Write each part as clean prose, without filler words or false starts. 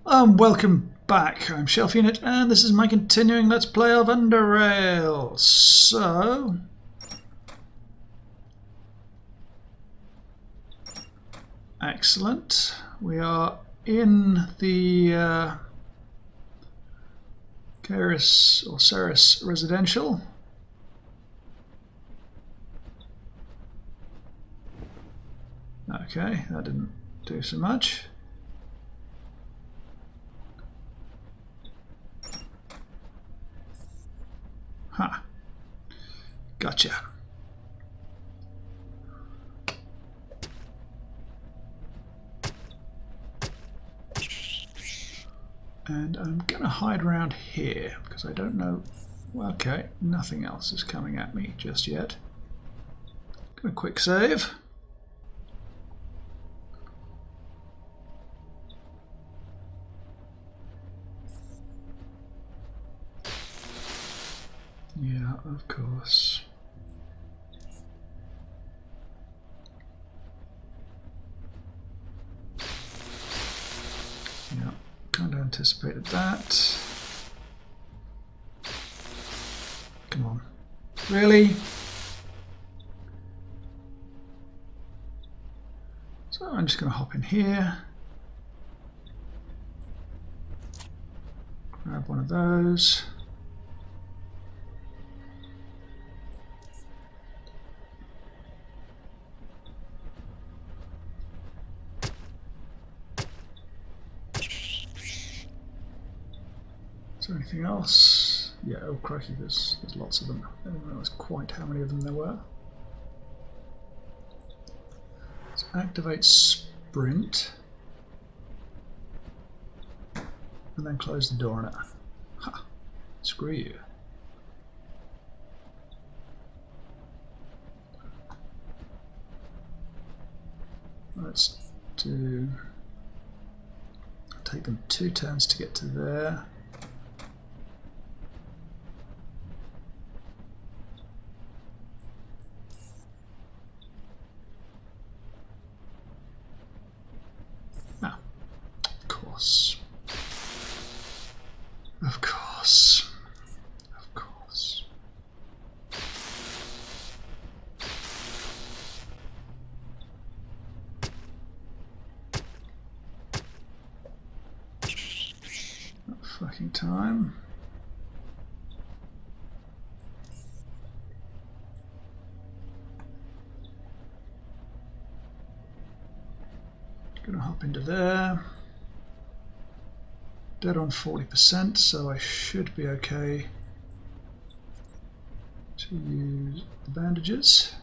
Welcome back. I'm Shelf Unit, and this is my continuing Let's Play of Underrail. So, excellent. We are in the Caerus residential. Okay, that didn't do so much. Ha. Gotcha. And I'm going to hide around here because I don't know. Well, okay, nothing else is coming at me just yet. Gonna quick save. Yeah, of course. Yeah, kind of anticipated that. Come on. Really? So I'm just going to hop in here. Grab one of those. Is there anything else? Yeah, oh crikey, there's lots of them. I didn't realise quite how many of them there were. Let's activate sprint. And then close the door on it. Ha! Screw you. Let's do... take them 2 turns to get to there. Ah, of course. Of course. Of course. Not fucking time. Gonna hop into there. Dead on 40%, so I should be okay to use the bandages.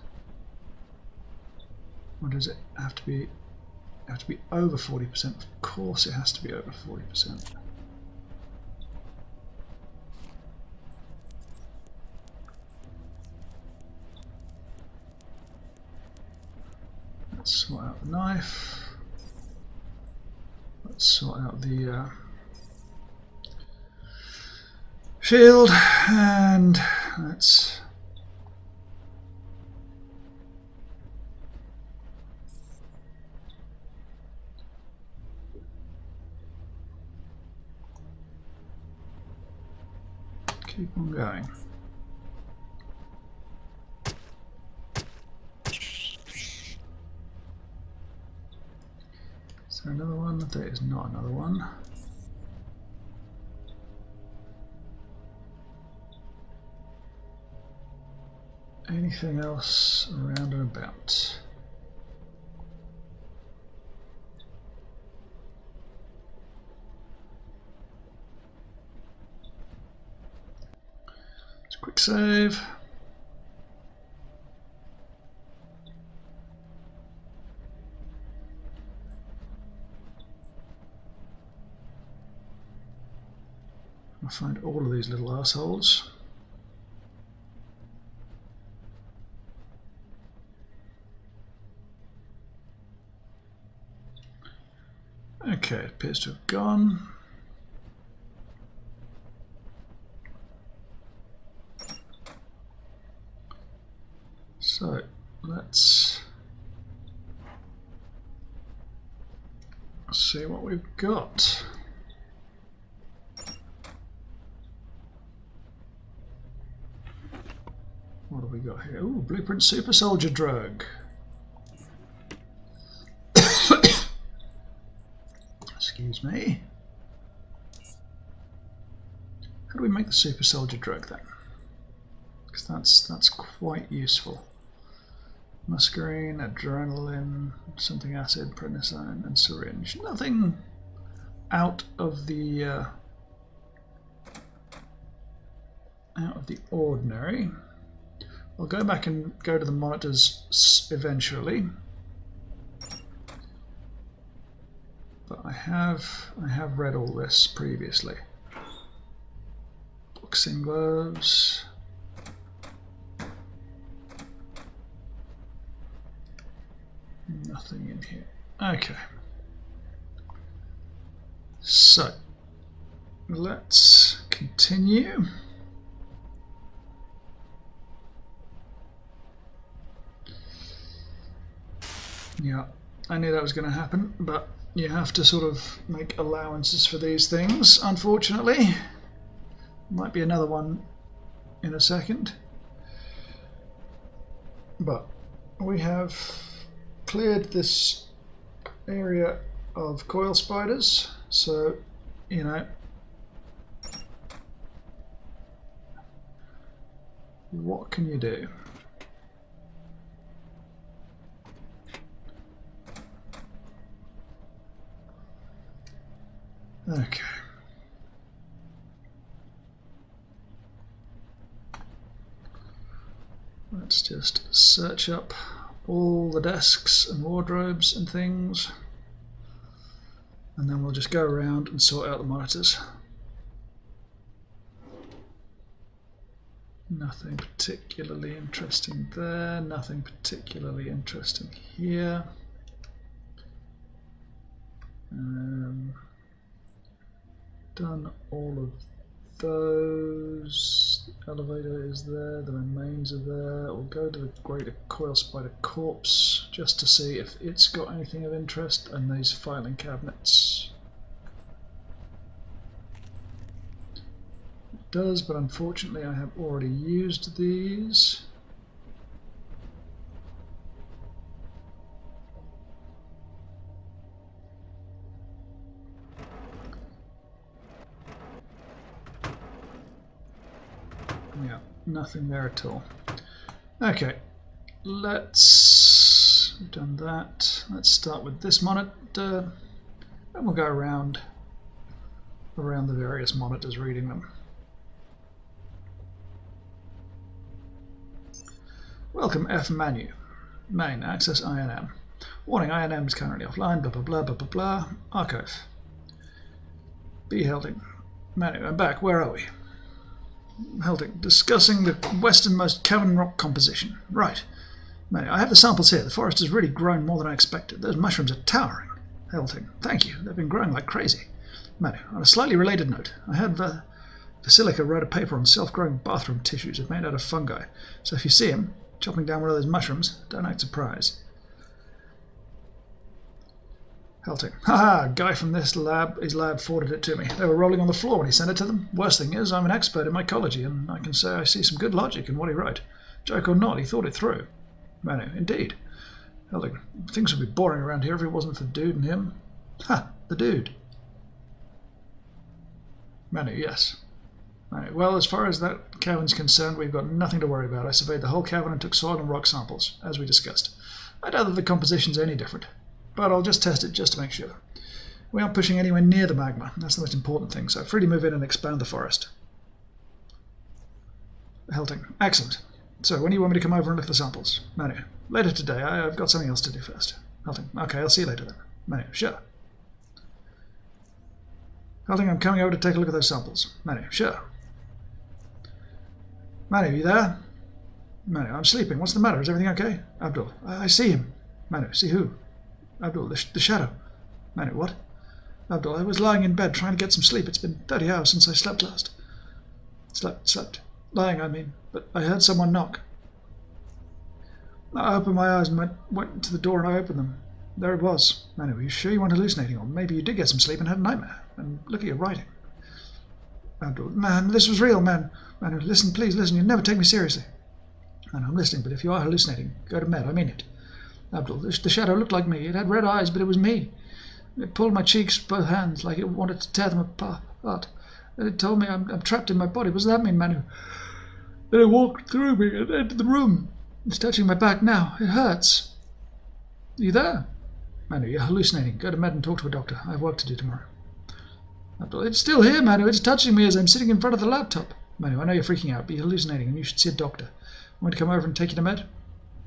Or does it have to be over 40%? Of course it has to be over 40%. Let's sort out the knife. Let's sort out the shield, and let's keep on going. Is there another one? There is not another one. Anything else around and about? Let's quick save. I'll find all of these little assholes. Okay, it appears to have gone. So let's see what we've got. we got here? Ooh, Blueprint Super Soldier Drug. Excuse me. How do we make the Super Soldier Drug then? Because that's quite useful. Muscarine, adrenaline, something acid, prednisone, and syringe. Nothing out of the ordinary. I'll go back and go to the monitors eventually. But I have read all this previously. Boxing gloves. Nothing in here. Okay. So let's continue. Yeah, I knew that was going to happen, but you have to sort of make allowances for these things, unfortunately. Might be another one in a second. But we have cleared this area of coil spiders, so, you know, what can you do? Okay. Let's just search up all the desks and wardrobes and things, and then we'll just go around and sort out the monitors. Nothing particularly interesting there, nothing particularly interesting here. Done all of those. The elevator is there, the remains are there. We'll go to the greater coil spider corpse just to see if it's got anything of interest, and these filing cabinets. It does, but unfortunately I have already used these. Yeah, nothing there at all. Okay, we've done that. Let's start with this monitor, and we'll go around the various monitors reading them. Welcome F menu. Main, access INM. Warning, INM is currently offline, blah blah blah blah blah blah. Archive. B Helding. Menu, I'm back, where are we? Helding, discussing the westernmost cavern rock composition. Right. Manu, I have the samples here. The forest has really grown more than I expected. Those mushrooms are towering. Helding, thank you. They've been growing like crazy. Manu, on a slightly related note, I had Basilica wrote a paper on self-growing bathroom tissues made out of fungi. So if you see him chopping down one of those mushrooms, don't act surprised. Helting. Haha, guy from his lab forwarded it to me. They were rolling on the floor when he sent it to them. Worst thing is, I'm an expert in mycology, and I can say I see some good logic in what he wrote. Joke or not, he thought it through. Manu, indeed. Helting. Things would be boring around here if it wasn't for Dude and him. Ha, the Dude. Manu, yes. Manu, well, as far as that cavern's concerned, we've got nothing to worry about. I surveyed the whole cavern and took soil and rock samples, as we discussed. I doubt that the composition's any different, but I'll just test it just to make sure. We aren't pushing anywhere near the magma. That's the most important thing, so free to move in and expand the forest. Helting. Excellent. So, when do you want me to come over and look at the samples? Manu. Later today. I've got something else to do first. Helting. Okay, I'll see you later then. Manu. Sure. Helting, I'm coming over to take a look at those samples. Manu. Sure. Manu, you there? Manu, I'm sleeping. What's the matter? Is everything okay? Abdul. I see him. Manu. See who? Abdul, the shadow. Manu, what? Abdul, I was lying in bed trying to get some sleep. It's been 30 hours since I slept last. Slept. Lying, I mean. But I heard someone knock. I opened my eyes and went to the door and I opened them. There it was. Manu, are you sure you weren't hallucinating? Or maybe you did get some sleep and had a nightmare. And look at your writing. Abdul, man, this was real, man. Manu, listen, please listen. You never take me seriously. And I'm listening, but if you are hallucinating, go to bed. I mean it. Abdul, the shadow looked like me. It had red eyes, but it was me. It pulled my cheeks, both hands, like it wanted to tear them apart. And it told me I'm trapped in my body. What does that mean, Manu? Then it walked through me and entered the room. It's touching my back now. It hurts. Are you there? Manu, you're hallucinating. Go to bed and talk to a doctor. I have work to do tomorrow. Abdul, it's still here, Manu. It's touching me as I'm sitting in front of the laptop. Manu, I know you're freaking out, but you're hallucinating and you should see a doctor. Want me to come over and take you to bed?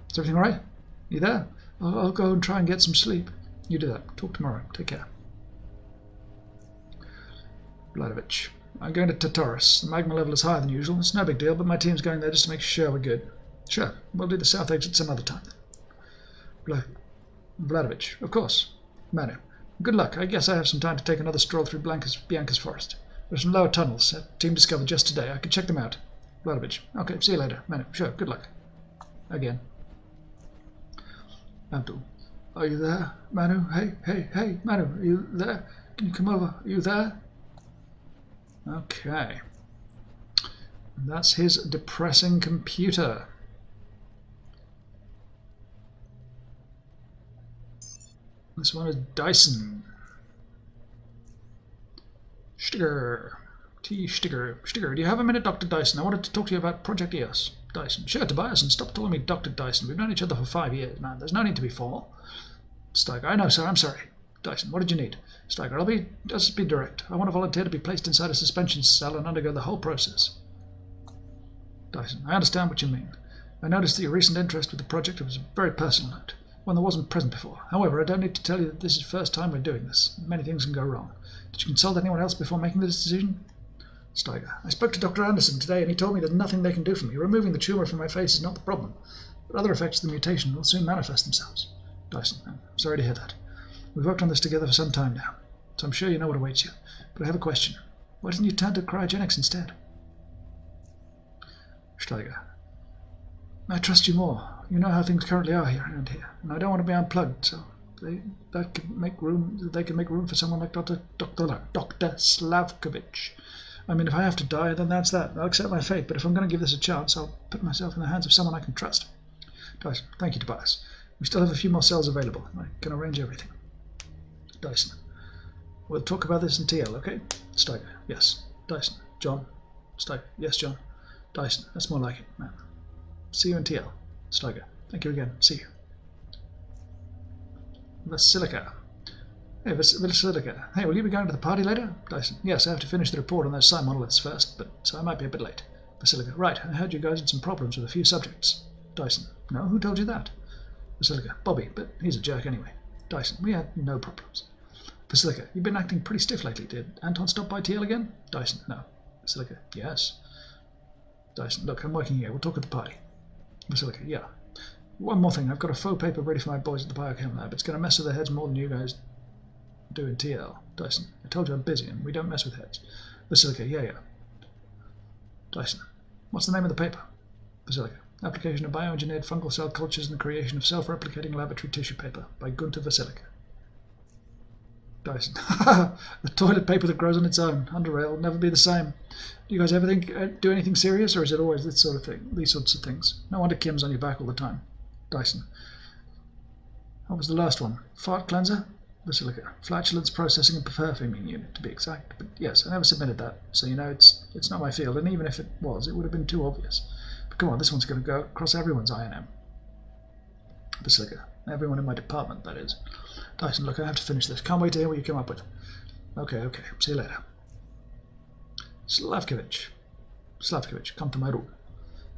Is everything all right? You there? I'll go and try and get some sleep. You do that. Talk tomorrow. Take care. Vladovich. I'm going to Tartarus. The magma level is higher than usual. It's no big deal, but my team's going there just to make sure we're good. Sure. We'll do the south exit some other time. Vladovich. Of course. Manu. Good luck. I guess I have some time to take another stroll through Bianca's forest. There's some lower tunnels that team discovered just today. I could check them out. Vladovich. Okay, see you later. Manu. Sure. Good luck. Again. Abdul. Are you there? Manu? Hey, Manu, are you there? Can you come over? Are you there? Okay. That's his depressing computer. This one is Dyson. Stigger. T. Stigger. Stigger, do you have a minute, Dr. Dyson? I wanted to talk to you about Project EOS. Dyson. Sure, Tobias, and stop calling me Dr. Dyson. We've known each other for 5 years, man. There's no need to be formal. Steiger. I know, sir. I'm sorry. Dyson. What did you need? Steiger. Just be direct. I want to volunteer to be placed inside a suspension cell and undergo the whole process. Dyson. I understand what you mean. I noticed that your recent interest with the project was a very personal note, one that wasn't present before. However, I don't need to tell you that this is the first time we're doing this. Many things can go wrong. Did you consult anyone else before making this decision? Steiger. I spoke to Dr. Anderson today and he told me there's nothing they can do for me. Removing the tumour from my face is not the problem, but other effects of the mutation will soon manifest themselves. Dyson. I'm sorry to hear that. We've worked on this together for some time now, so I'm sure you know what awaits you. But I have a question. Why didn't you turn to cryogenics instead? Steiger. I trust you more. You know how things currently are around here, and I don't want to be unplugged, so they can make room for someone like Dr. Slavkovich. I mean, if I have to die, then that's that. I'll accept my fate, but if I'm going to give this a chance, I'll put myself in the hands of someone I can trust. Dyson. Thank you, Tobias. We still have a few more cells available. I can arrange everything. Dyson. We'll talk about this in TL, okay? Steiger. Yes. Dyson. John. Steiger. Yes, John. Dyson. That's more like it, man. See you in TL. Steiger. Thank you again. See you. Basilica. Hey, Basilica. Hey, will you be going to the party later? Dyson. Yes, I have to finish the report on those site monoliths first, but so I might be a bit late. Basilica. Right, I heard you guys had some problems with a few subjects. Dyson. No, who told you that? Basilica. Bobby, but he's a jerk anyway. Dyson. We had no problems. Basilica. You've been acting pretty stiff lately. Did Anton stop by TL again? Dyson. No. Basilica. Yes. Dyson. Look, I'm working here. We'll talk at the party. Basilica. Yeah. One more thing. I've got a faux paper ready for my boys at the biochem lab. It's going to mess with their heads more than you guys do in TL. Dyson. I told you I'm busy and we don't mess with heads. Basilica. Yeah. Dyson. What's the name of the paper? Basilica. Application of bioengineered fungal cell cultures and the creation of self-replicating laboratory tissue paper by Gunther Vasilica. Dyson. The toilet paper that grows on its own. Underrail will never be the same. Do you guys ever do anything serious, or is it always this sort of thing? These sorts of things. No wonder Kim's on your back all the time. Dyson. What was the last one? Fart cleanser? Basilica. Flatulence processing and perfuming unit, to be exact. But yes, I never submitted that, so you know it's not my field, and even if it was, it would have been too obvious. But come on, this one's going to go across everyone's INM. Basilica. Everyone in my department, that is. Dyson, look, I have to finish this. Can't wait to hear what you come up with. Okay. See you later. Slavkovich, come to my room.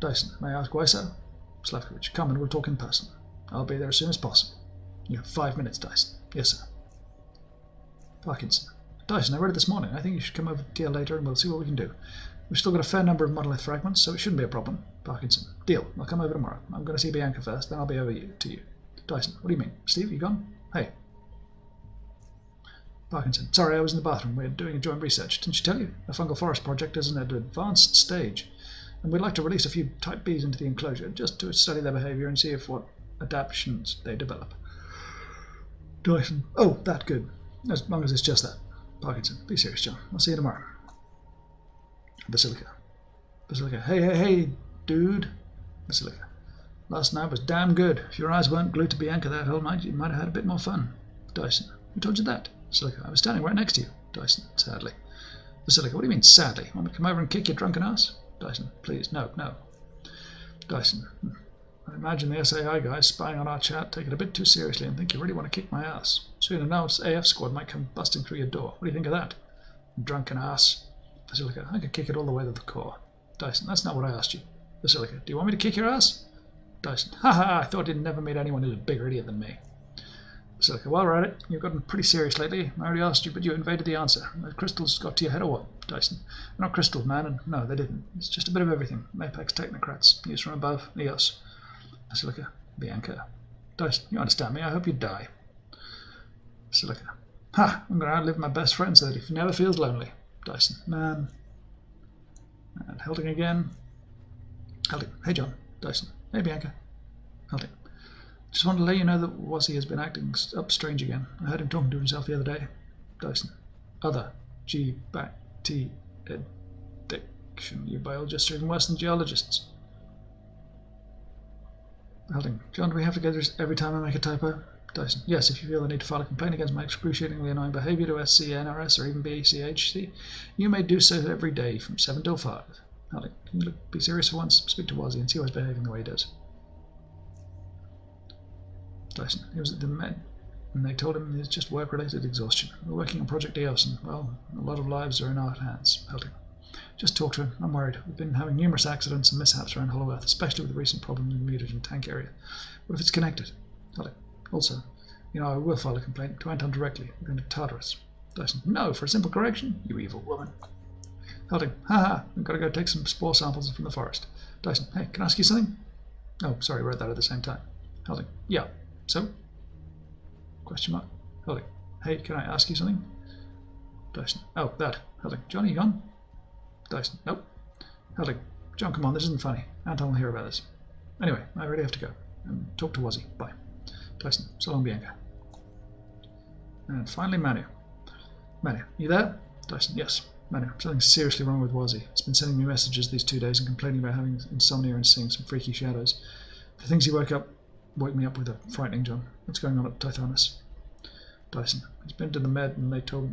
Dyson, may I ask why so? Slavkovich, come and we'll talk in person. I'll be there as soon as possible. You have 5 minutes, Dyson. Yes, sir. Parkinson. Dyson, I read it this morning. I think you should come over to TL later and we'll see what we can do. We've still got a fair number of monolith fragments, so it shouldn't be a problem. Parkinson. Deal. I'll come over tomorrow. I'm going to see Bianca first, then I'll be over to you. Dyson. What do you mean? Steve, you gone? Hey. Parkinson. Sorry, I was in the bathroom. We're doing a joint research. Didn't she tell you? The fungal forest project is in an advanced stage, and we'd like to release a few Type Bs into the enclosure just to study their behaviour and see what adaptations they develop. Dyson. Oh, that good. As long as it's just that. Parkinson. Be serious, John. I'll see you tomorrow. Basilica. Hey, dude. Basilica. Last night was damn good. If your eyes weren't glued to Bianca that whole night, you might have had a bit more fun. Dyson. Who told you that? Basilica. I was standing right next to you. Dyson. Sadly. Basilica. What do you mean, sadly? Want me to come over and kick your drunken ass? Dyson. Please. No. Dyson. I imagine the SAI guys spying on our chat take it a bit too seriously and think you really want to kick my ass. Soon enough, AF squad might come busting through your door. What do you think of that? Drunken ass. Basilica. I could kick it all the way to the core. Dyson. That's not what I asked you. Basilica. Do you want me to kick your ass? Dyson. Haha, I thought you'd never meet anyone who's a bigger idiot than me. Basilica. Well, we're at it. You've gotten pretty serious lately. I already asked you, but you invaded the answer. The crystals got to your head or what? Dyson. They're not crystals, man, and no, they didn't. It's just a bit of everything. Apex technocrats. News from above. Eos. Basilica. Bianca. Dyson. You understand me? I hope you die. Basilica. Ha! I'm going to outlive my best friend so that he never feels lonely. Dyson. Man. And Hilding again. Hilding. Hey, John. Dyson. Hey, Bianca. Hilding. Just wanted to let you know that Wazzy has been acting up strange again. I heard him talking to himself the other day. Dyson. Other. G. Back. T. Addiction. You biologists are even worse than geologists. Hilding. John, do we have to go through this every time I make a typo? Dyson. Yes, if you feel the need to file a complaint against my excruciatingly annoying behaviour to SC, NRS, or even BCHC, you may do so every day from 7 till 5. Hilding. Can you be serious for once? Speak to Wazzy and see why he's behaving the way he does. Dyson. He was at the Med, and they told him it's just work-related exhaustion. We're working on Project Eos, and, well, a lot of lives are in our hands. Hilding. Just talk to him. I'm worried. We've been having numerous accidents and mishaps around Hollow Earth, especially with the recent problem in the mutagen tank area. What if it's connected? Hilding. Also, I will file a complaint to Anton directly. We're going to Tartarus. Dyson. No, for a simple correction, you evil woman. Hilding. Haha, I've got to go take some spore samples from the forest. Dyson. Hey, can I ask you something? Oh, sorry, read that at the same time. Hilding. Yeah. So? Question mark. Hilding. Hey, can I ask you something? Dyson. Oh, that. Hilding. Johnny, you gone? Dyson. Nope. Hilding. John, come on, this isn't funny. Anton will hear about this. Anyway, I really have to go. And talk to Wazzy. Bye. Dyson. So long, Bianca. And finally, Manu. Manu, you there? Dyson. Yes. Manu, something's seriously wrong with Wazzy. He's been sending me messages these 2 days and complaining about having insomnia and seeing some freaky shadows. The things he woke me up with are frightening, John. What's going on at Tithonus? Dyson. He's been to the Med and they told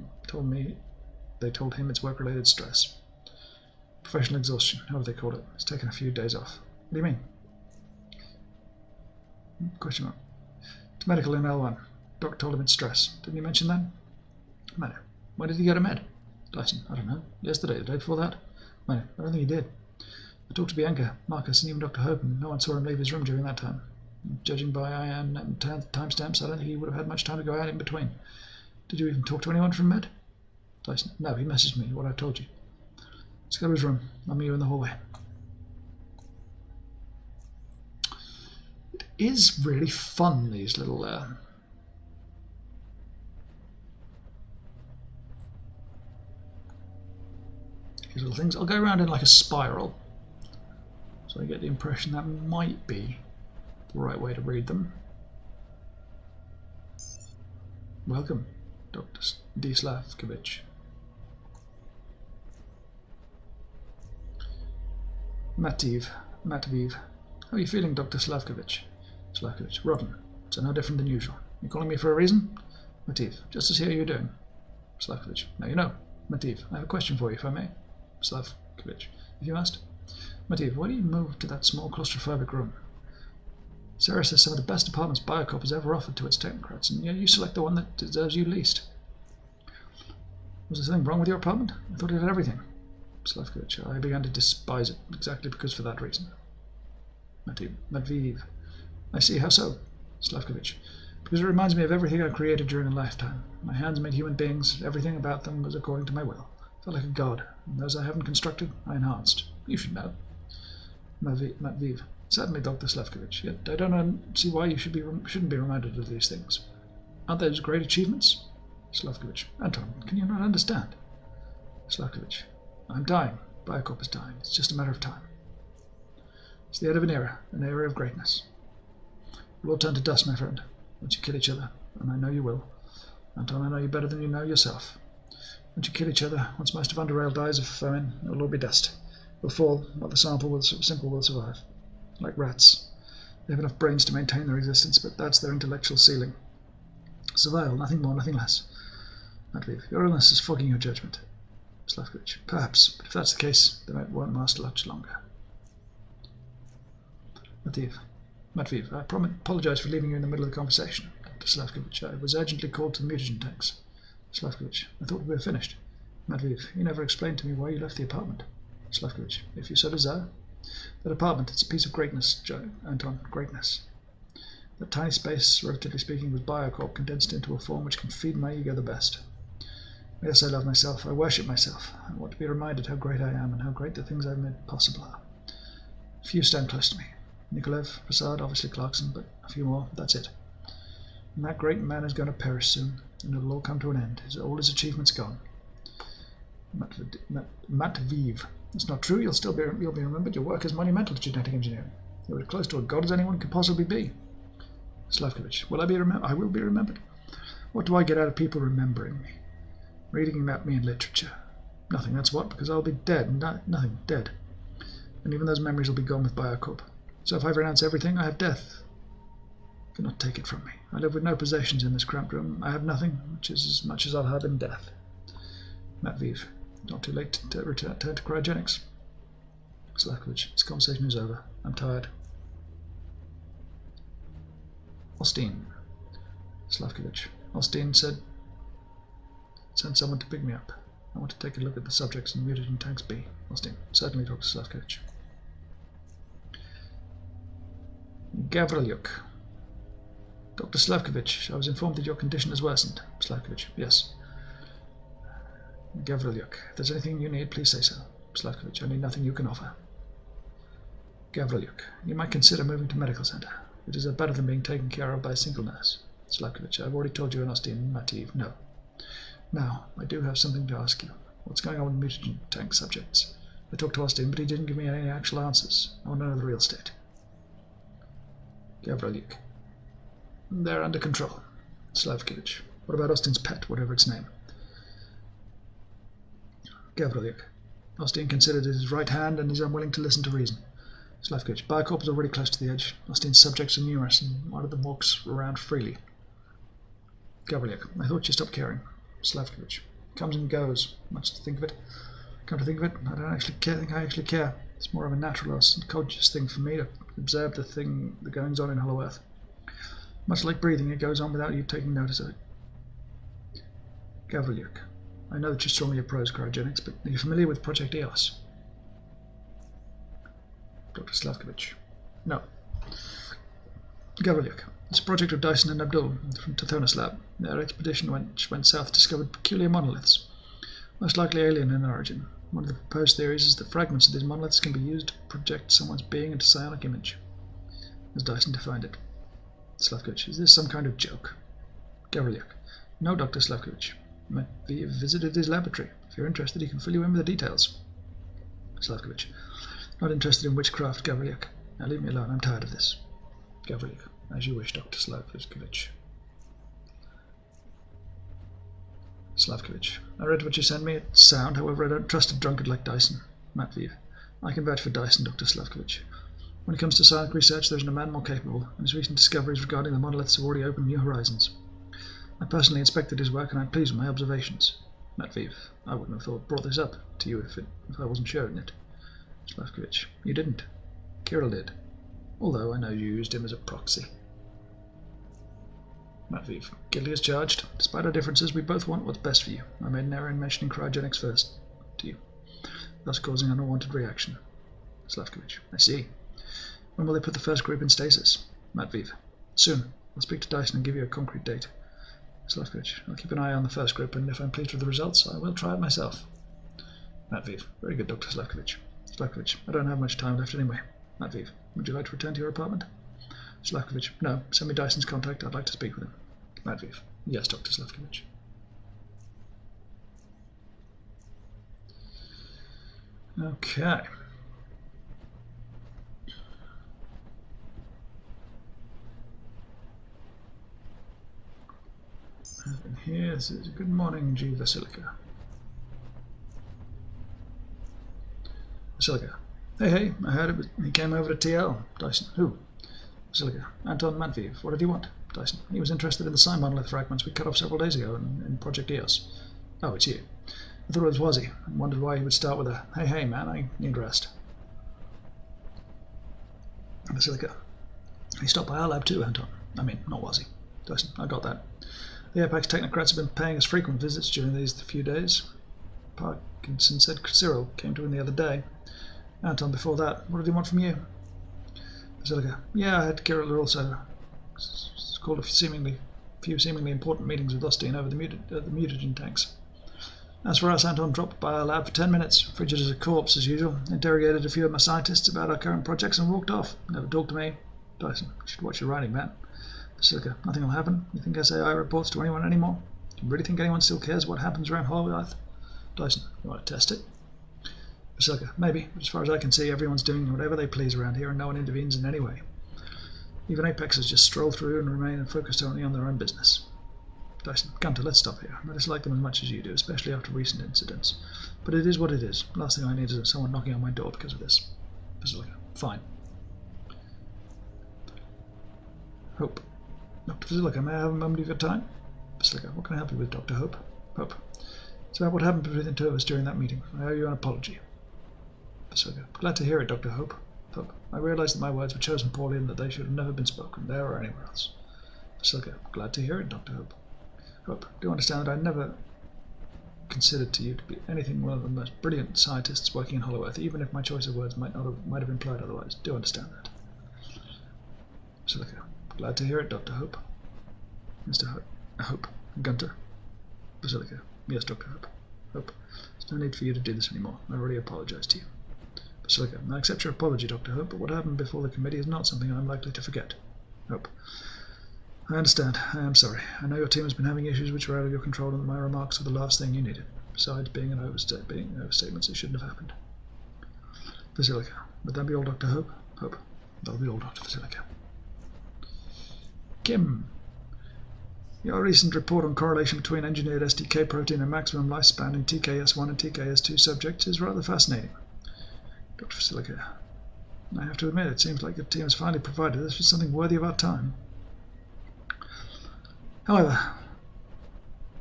him it's work-related stress. Professional exhaustion, however they call it. He's taken a few days off. What do you mean? Question mark. It's medical in L1. Doc told him it's stress. Didn't you mention that? Manu. When did he go to Med? Dyson. I don't know. Yesterday, the day before that? Manu. I don't think he did. I talked to Bianca, Marcus, and even Dr. Hope, and no one saw him leave his room during that time. Judging by IAN and timestamps, I don't think he would have had much time to go out in between. Did you even talk to anyone from Med? Dyson. No, he messaged me, what I told you. Let's go to his room. I'll meet you in the hallway. It is really fun, these little things. I'll go around in like a spiral, so I get the impression that might be the right way to read them. Welcome, Dr. D. Slavkovich. Matviv. How are you feeling, Dr. Slavkovich? Slavkovich. Rotten. So no different than usual. You calling me for a reason? Matviv. Just to see how you're doing. Slavkovich. Now you know. Matviv. I have a question for you, if I may. Slavkovich. If you must. Matviv. Why do you move to that small claustrophobic room? Caerus has some of the best apartments Biocop has ever offered to its technocrats, and yet you select the one that deserves you least. Was there something wrong with your apartment? I thought it had everything. Slavkovich. I began to despise it, exactly because for that reason. Matviv. I see, how so? Slavkovich. Because it reminds me of everything I created during a lifetime. My hands made human beings, everything about them was according to my will. I felt like a god, and those I haven't constructed, I enhanced. You should know. Matviv. Certainly, Dr. Slavkovich, yet I don't see why you shouldn't be reminded of these things. Aren't those great achievements? Slavkovich. Anton, can you not understand? Slavkovich. I'm dying. Biocop is dying. It's just a matter of time. It's the end of an era of greatness. We'll all turn to dust, my friend, once you kill each other, and I know you will. Anton, I know you better than you know yourself. Once you kill each other, once most of Underrail dies of famine, it'll all be dust. We'll fall, but the simple will survive. Like rats. They have enough brains to maintain their existence, but that's their intellectual ceiling. Survival, nothing more, nothing less. Matveev, your illness is fogging your judgment. Slavkovich, perhaps, but if that's the case, then it won't last much longer. Matveev, I apologize for leaving you in the middle of the conversation. Dr. Slavkovich, I was urgently called to the mutagen tanks. Slavkovich, I thought we were finished. Matveev, you never explained to me why you left the apartment. Slavkovich, if you so desire. That apartment, it's a piece of greatness, Anton, greatness. That tiny space, relatively speaking, was Biocorp condensed into a form which can feed my ego the best. Yes, I love myself, I worship myself. I want to be reminded how great I am and how great the things I've made possible are. Few stand close to me. Nikolev, Prasad, obviously Clarkson, but a few more, that's it. And that great man is going to perish soon, and it'll all come to an end. All his achievements gone. Matveev. It's not true, you'll be remembered. Your work is monumental to genetic engineering. You're as close to a god as anyone could possibly be. Slavkovich, will I be remembered? I will be remembered. What do I get out of people remembering me? Reading about me in literature. Nothing, that's what, because I'll be dead. Nothing, dead. And even those memories will be gone with Biocorp. So if I renounce everything, I have death. You cannot take it from me. I live with no possessions in this cramped room. I have nothing, which is as much as I'll have in death. Matveev, not too late to return to cryogenics. Slavkovich, this conversation is over. I'm tired. Osteen. Slavkovich. Osteen said, send someone to pick me up. I want to take a look at the subjects in mutagen tanks B. Osteen. Certainly, Dr. Slavkovich. Gavrilyuk. Dr. Slavkovich, I was informed that your condition has worsened. Slavkovich. Yes. Gavrilyuk. If there's anything you need, please say so. Slavkovich. I need nothing you can offer. Gavrilyuk. You might consider moving to medical center. It is better than being taken care of by a single nurse. Slavkovich. I've already told you and Osteen. Matveev. No. Now, I do have something to ask you. What's going on with mutagen tank subjects? I talked to Osteen, but he didn't give me any actual answers. I want to know the real state. Gavrilyuk. They're under control. Slavkovich. What about Osteen's pet, whatever its name? Gavrilyuk. Osteen considered it his right hand and is unwilling to listen to reason. Slavkovich. Biocorp is already close to the edge. Osteen's subjects are numerous, and one of them walks around freely. Gavrilyuk. I thought you stopped caring. Slavkovich. Comes and goes. Much to think of it. Come to think of it, I don't actually think I actually care. It's more of a natural or subconscious thing for me to observe the goings on in Hollow Earth. Much like breathing, it goes on without you taking notice of it. Gavrilyuk. I know that you're strongly opposed cryogenics, but are you familiar with Project EOS? Dr. Slavkovich. No. Gavrilyuk. It's a project of Dyson and Abdul from Tithonus Lab. Their expedition went south discovered peculiar monoliths, most likely alien in origin. One of the proposed theories is that fragments of these monoliths can be used to project someone's being into psionic image, as Dyson defined it. Slavkovich. Is this some kind of joke? Gavrilyuk. No, Dr. Slavkovich. Matveev visited his laboratory. If you're interested, he can fill you in with the details. Slavkovich. Not interested in witchcraft, Gavrilyuk. Now leave me alone. I'm tired of this. Gavrilyuk. As you wish, Dr. Slavkovich. Slavkovich. I read what you sent me. It's sound, however, I don't trust a drunkard like Dyson. Matveev. I can vouch for Dyson, Dr. Slavkovich. When it comes to psionic research, there isn't a man more capable, and his recent discoveries regarding the monoliths have already opened new horizons. I personally inspected his work, and I'm pleased with my observations. Matveev. I wouldn't have brought this up to you if I wasn't sharing it. Slavkovich. You didn't. Kirill did. Although I know you used him as a proxy. Matveev. Guilty as charged. Despite our differences, we both want what's best for you. I made an error in mentioning cryogenics first to you, thus causing an unwanted reaction. Slavkovich. I see. When will they put the first group in stasis? Matveev. Soon. I'll speak to Dyson and give you a concrete date. Slavkovich. I'll keep an eye on the first group, and if I'm pleased with the results, I will try it myself. Matveev. Very good, Dr. Slavkovich. Slavkovich. I don't have much time left anyway. Matveev. Would you like to return to your apartment? Slavkovich. No. Send me Dyson's contact. I'd like to speak with him. Matveev. Yes, Dr. Slavkovich. Okay. And here's good morning, G. Vasilica. Vasilica. Hey, I heard he came over to TL. Dyson. Who? Basilica. Anton Matveev, what did he want? Dyson. He was interested in the psi monolith fragments we cut off several days ago in Project EOS. Oh, it's you. I thought it was Wazzy, and wondered why he would start with a, hey man, I need rest. Basilica. He stopped by our lab too, Anton. I mean, not Wazzy. Dyson. I got that. The Apex technocrats have been paying us frequent visits during these few days. Parkinson said Cyril came to him the other day. Anton, before that, what did he want from you? Basilica. Yeah, I had Kirill also called a few seemingly important meetings with Austin over the mutagen tanks. As for us, Anton dropped by our lab for 10 minutes, frigid as a corpse as usual, interrogated a few of my scientists about our current projects and walked off. Never talked to me. Dyson. You should watch your writing, man. Basilica. Nothing will happen. You think SAI reports to anyone anymore? Do you really think anyone still cares what happens around Hollow Earth? Dyson. You want to test it? Basilica. Maybe, but as far as I can see, everyone's doing whatever they please around here and no one intervenes in any way. Even Apexes just stroll through and remain focused only on their own business. Dyson. Gunter, let's stop here. I dislike them as much as you do, especially after recent incidents. But it is what it is. Last thing I need is someone knocking on my door because of this. Basilica. Fine. Hope. Dr. Basilica, may I have a moment of your time? Basilica. What can I help you with, Dr. Hope? Hope. It's about what happened between the two of us during that meeting. I owe you an apology. Basilica. Glad to hear it, Dr. Hope. Hope. I realized that my words were chosen poorly and that they should have never been spoken, there or anywhere else. Basilica. Glad to hear it, Dr. Hope. Hope. Do understand that I never considered to you to be anything one of the most brilliant scientists working in Hollow Earth, even if my choice of words might have implied otherwise. Do understand that. Basilica. Glad to hear it, Dr. Hope. Mr. Hope. Gunter. Basilica. Yes, Dr. Hope. Hope. There's no need for you to do this anymore. I already apologized to you. Basilica. I accept your apology, Dr. Hope, but what happened before the committee is not something I'm likely to forget. Hope. I understand. I am sorry. I know your team has been having issues which were out of your control and that my remarks were the last thing you needed. Besides being overstatements, it shouldn't have happened. Basilica. Would that be all, Dr. Hope? Hope. That'll be all, Dr. Basilica. Kim. Your recent report on correlation between engineered SDK protein and maximum lifespan in TKS1 and TKS2 subjects is rather fascinating. Dr. Basilica. I have to admit, it seems like your team has finally provided us with something worthy of our time. However,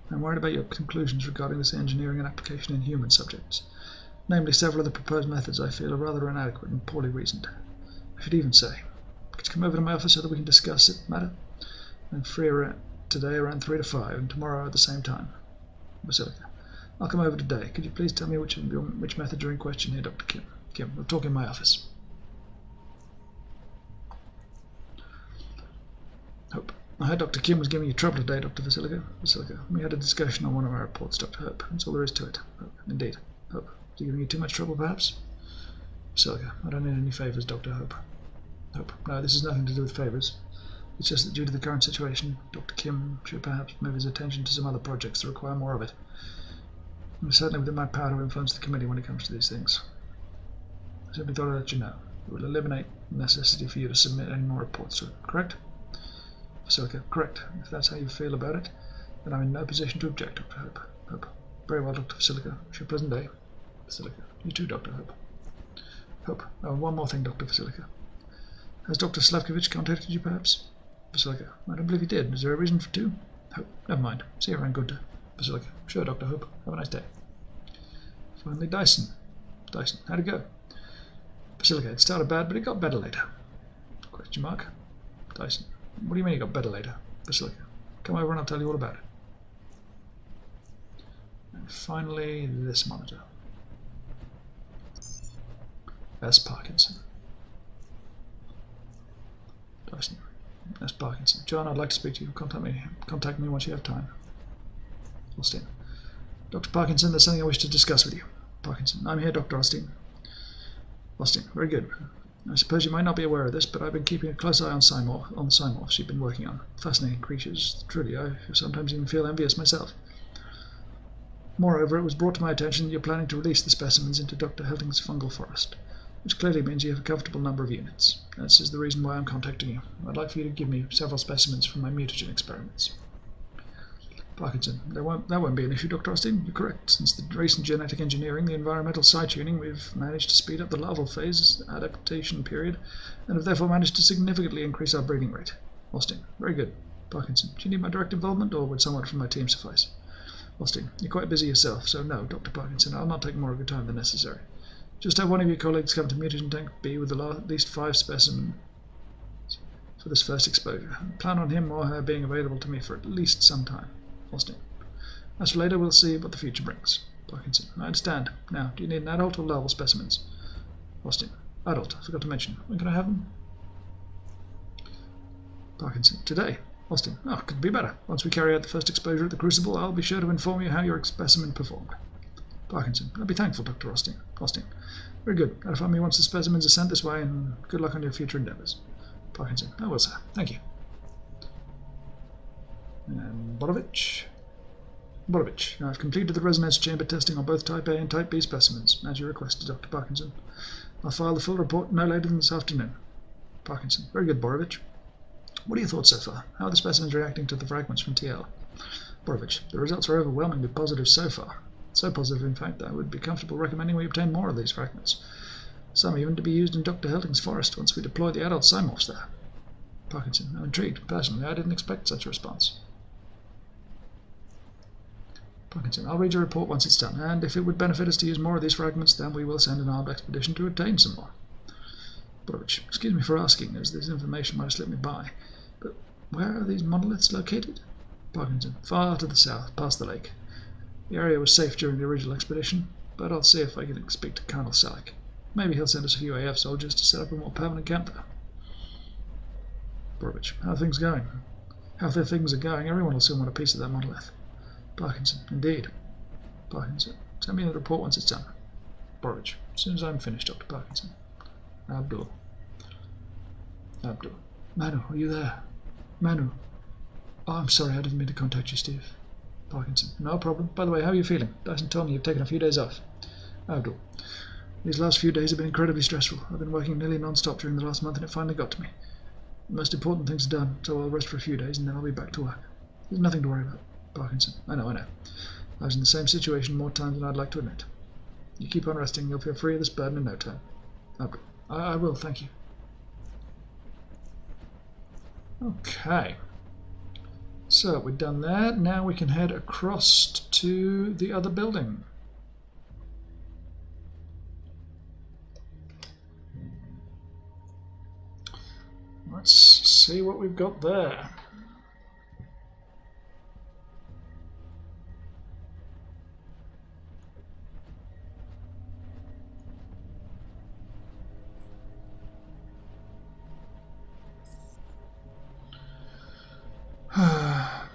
I'm worried about your conclusions regarding this engineering and application in human subjects. Namely, several of the proposed methods I feel are rather inadequate and poorly reasoned. I should even say, could you come over to my office so that we can discuss it, matter? I'm free today around 3 to 5 and tomorrow at the same time. Basilica. I'll come over today. Could you please tell me which methods are in question here, Dr. Kim? Kim, we'll talk in my office. Hope. I heard Dr. Kim was giving you trouble today, Dr. Basilica. Basilica. We had a discussion on one of our reports, Dr. Hope. That's all there is to it. Hope. Indeed. Hope. Is he giving you too much trouble, perhaps? Basilica. I don't need any favours, Dr. Hope. Hope. No, this has nothing to do with favours. It's just that due to the current situation, Dr. Kim should perhaps move his attention to some other projects that require more of it. It's certainly within my power to influence the committee when it comes to these things. I simply thought I'd let you know. It will eliminate the necessity for you to submit any more reports to it, correct? Basilica. Correct. If that's how you feel about it, then I'm in no position to object, Dr. Hope. Hope. Very well, Dr. Basilica. Wish you a pleasant day. Basilica. You too, Dr. Hope. Hope. Oh, one more thing, Dr. Basilica. Has Dr. Slavkovich contacted you, perhaps? Basilica. I don't believe he did. Is there a reason for two? Hope. Never mind. See you around, Gunter. Basilica. Sure, Dr. Hope. Have a nice day. Finally, Dyson. Dyson. How'd it go? Basilica. It started bad, but it got better later. Question mark. Dyson. What do you mean it got better later? Basilica. Come over and I'll tell you all about it. And finally, this monitor. S. Parkinson. Dyson. S. Parkinson. John, I'd like to speak to you. Contact me once you have time. Austin. Dr. Parkinson, there's something I wish to discuss with you. Parkinson. I'm here, Dr. Austin. Austin. Very good. I suppose you might not be aware of this, but I've been keeping a close eye on the Cymorphs you've been working on. Fascinating creatures. Truly, I sometimes even feel envious myself. Moreover, it was brought to my attention that you're planning to release the specimens into Dr. Helting's fungal forest, which clearly means you have a comfortable number of units. This is the reason why I'm contacting you. I'd like for you to give me several specimens from my mutagen experiments. Parkinson. That won't be an issue, Dr. Austin. You're correct. Since the recent genetic engineering, the environmental side tuning, we've managed to speed up the larval phase adaptation period, and have therefore managed to significantly increase our breeding rate. Austin. Very good. Parkinson. Do you need my direct involvement, or would someone from my team suffice? Austin. You're quite busy yourself, so no, Dr. Parkinson. I'll not take more of your time than necessary. Just have one of your colleagues come to Mutation Tank B with at least 5 specimens for this first exposure. Plan on him or her being available to me for at least some time. Austin. As for later, we'll see what the future brings. Parkinson. I understand. Now, do you need an adult or larval specimens? Austin. Adult. I forgot to mention. When can I have them? Parkinson. Today. Austin. Oh, couldn't be better. Once we carry out the first exposure at the Crucible, I'll be sure to inform you how your specimen performed. Parkinson. I'll be thankful, Dr. Austin. Austin. Very good. Notify me once the specimens are sent this way, and good luck on your future endeavours. Parkinson. I will, sir. Thank you. And Borovich. I've completed the resonance chamber testing on both Type A and Type B specimens, as you requested, Dr. Parkinson. I'll file the full report no later than this afternoon. Parkinson. Very good, Borovich. What are your thoughts so far? How are the specimens reacting to the fragments from TL? Borovich. The results are overwhelmingly positive so far. So positive, in fact, that I would be comfortable recommending we obtain more of these fragments. Some even to be used in Dr. Helding's forest once we deploy the adult Cymorphs there. Parkinson. I'm intrigued. Personally, I didn't expect such a response. Parkinson. I'll read your report once it's done, and if it would benefit us to use more of these fragments, then we will send an armed expedition to obtain some more. Borovich. Excuse me for asking, as this information might have slipped me by, but where are these monoliths located? Parkinson. Far to the south, past the lake. The area was safe during the original expedition, but I'll see if I can speak to Colonel Salick. Maybe he'll send us a few AF soldiers to set up a more permanent camp there. Borovich. How are things going? How things are going, everyone will soon want a piece of that monolith. Parkinson. Indeed. Parkinson. Send me the report once it's done. Borovich. As soon as I'm finished, Dr. Parkinson. Abdul. Manu, are you there? Manu. Oh, I'm sorry, I didn't mean to contact you, Steve. Parkinson. No problem. By the way, how are you feeling? Dyson told me you've taken a few days off. Abdul. These last few days have been incredibly stressful. I've been working nearly non-stop during the last month, and it finally got to me. The most important things are done, so I'll rest for a few days, and then I'll be back to work. There's nothing to worry about. Parkinson. I know. I was in the same situation more times than I'd like to admit. You keep on resting, you'll feel free of this burden in no time. Abdul. I will, thank you. Okay. So we've done that. Now we can head across to the other building. Let's see what we've got there.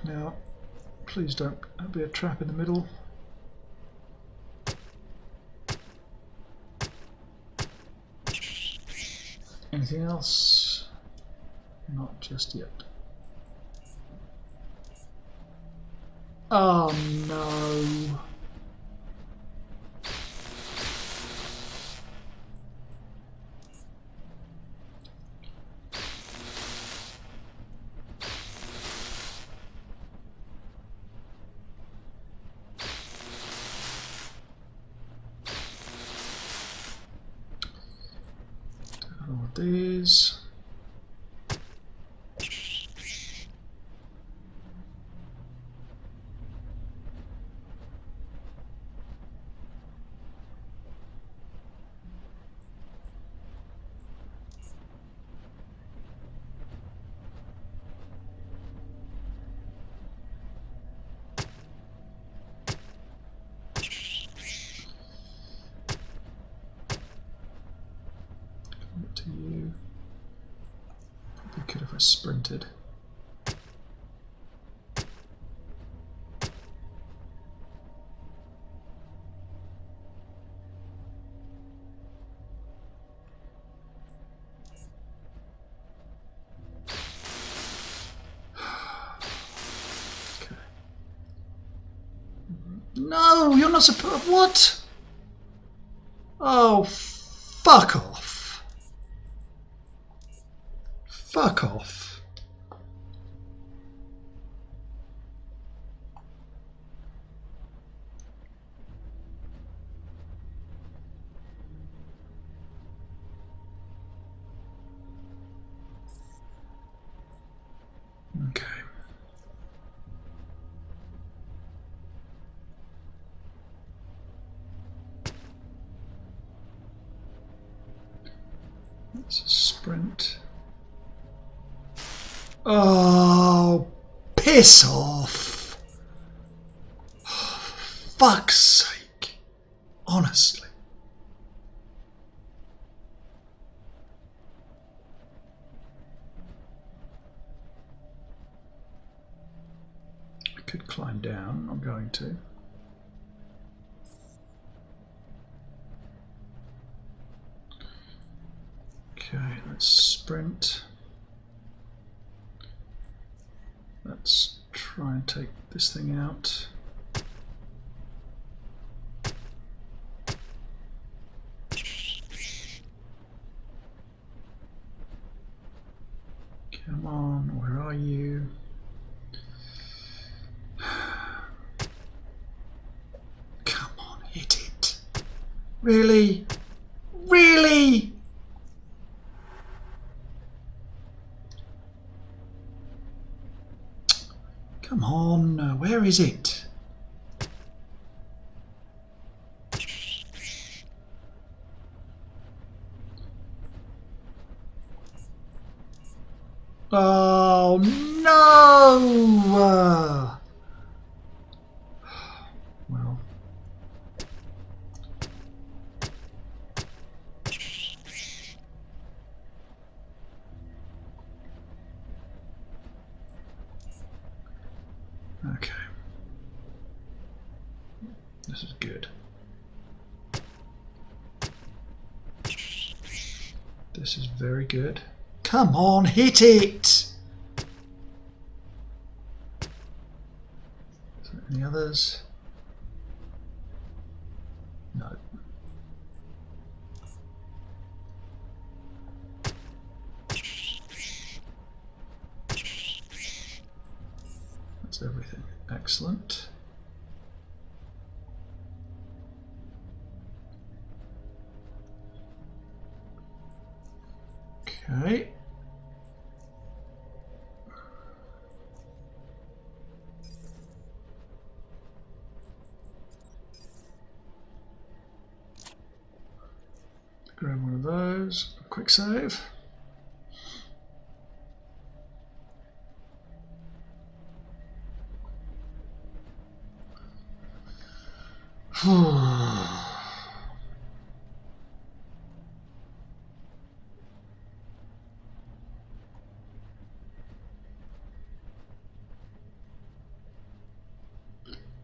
Now, please don't be a trap in the middle. Anything else? Not just yet. Oh no. All of these. To you. Probably could if I sprinted. Okay. No, you're not supposed. What? Oh, fuck off. Fuck off. sprint. Oh, piss off! Fuck's sake. Honestly. I could climb down, I'm going to. Okay, let's sprint. Let's try and take this thing out. Come on, where are you? Come on, hit it. Really? Really? Come on, where is it? Oh no! Well. Okay. This is good. This is very good. Come on, hit it! Is there any others? No. That's everything. Excellent. Okay. Grab one of those. Quick save.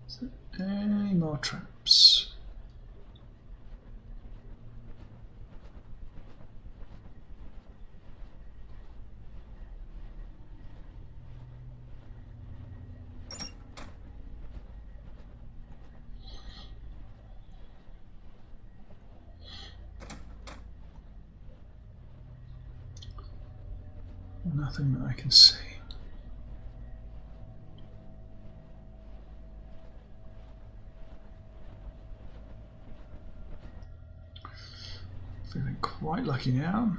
Is there any more traps? Nothing that I can see. Feeling quite lucky now.